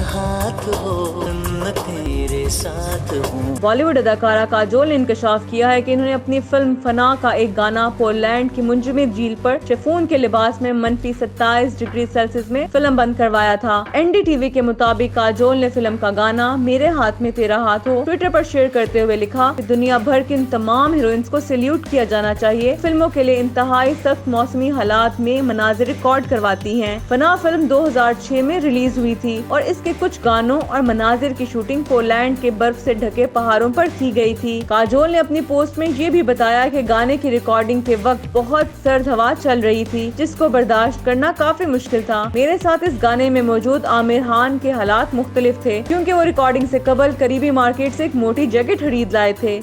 हाथ हो, मैं तेरे साथ हूँ। बॉलीवुड अदाकारा काजोल ने इंकशाफ किया है कि इन्होंने अपनी फिल्म फना का एक गाना पोलैंड की मुंजमद झील पर शिफॉन के लिबास में -27 डिग्री सेल्सियस में फिल्म बंद करवाया था। एनडीटीवी के मुताबिक काजोल ने फिल्म का गाना मेरे हाथ में तेरा हाथ हो ट्विटर पर शेयर करते हुए लिखा कि दुनिया भर की इन तमाम हीरोइंस को सैल्यूट किया जाना चाहिए। फिल्मों के लिए इंतहाई सख्त मौसमी हालात में मनाजिर रिकॉर्ड करवाती हैं। फना फिल्म 2006 में रिलीज हुई थी और इसके कुछ गानों और मनाजिर की शूटिंग पोलैंड के बर्फ से ढके पहाड़ों पर की गई थी। काजोल ने अपनी पोस्ट में ये भी बताया कि गाने की रिकॉर्डिंग के वक्त बहुत सर्द हवा चल रही थी, जिसको बर्दाश्त करना काफी मुश्किल था। मेरे साथ इस गाने में मौजूद आमिर खान के हालात मुख्तलिफ थे, क्योंकि वो रिकॉर्डिंग से कबल करीबी मार्केट से एक मोटी जैकेट खरीद लाए थे।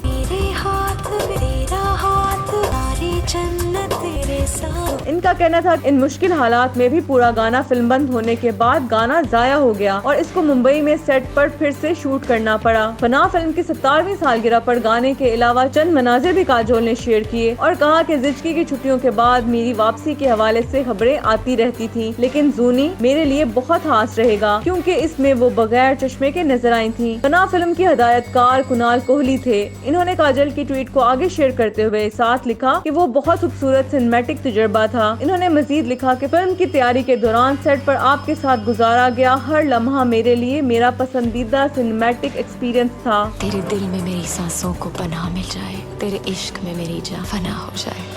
इनका कहना था इन मुश्किल हालात में भी पूरा गाना फिल्म बंद होने के बाद गाना जाया हो गया और इसको मुंबई में सेट पर फिर से शूट करना पड़ा। फना फिल्म की 17वीं सालगिरह पर गाने के अलावा चंद मनाजिर भी काजोल ने शेयर किए और कहा कि जिंदगी की छुट्टियों के बाद मेरी वापसी के हवाले से खबरें आती रहती थी, लेकिन जूनी मेरे लिए बहुत खास रहेगा क्योंकि इसमें वो बगैर चश्मे के नजर आई थी। फना फिल्म की हिदायतकार कुणाल कोहली थे। इन्होंने काजल की ट्वीट को आगे शेयर करते हुए साथ लिखा कि वो बहुत खूबसूरत सिनेमैटिक तजुर्बा था। इन्होंने मजीद लिखा कि फिल्म की तैयारी के दौरान सेट पर आपके साथ गुजारा गया हर लम्हा मेरे लिए मेरा पसंदीदा सिनेमैटिक एक्सपीरियंस था। तेरे दिल में मेरी सांसों को पनाह मिल जाए, तेरे इश्क में मेरी जान फना हो जाए।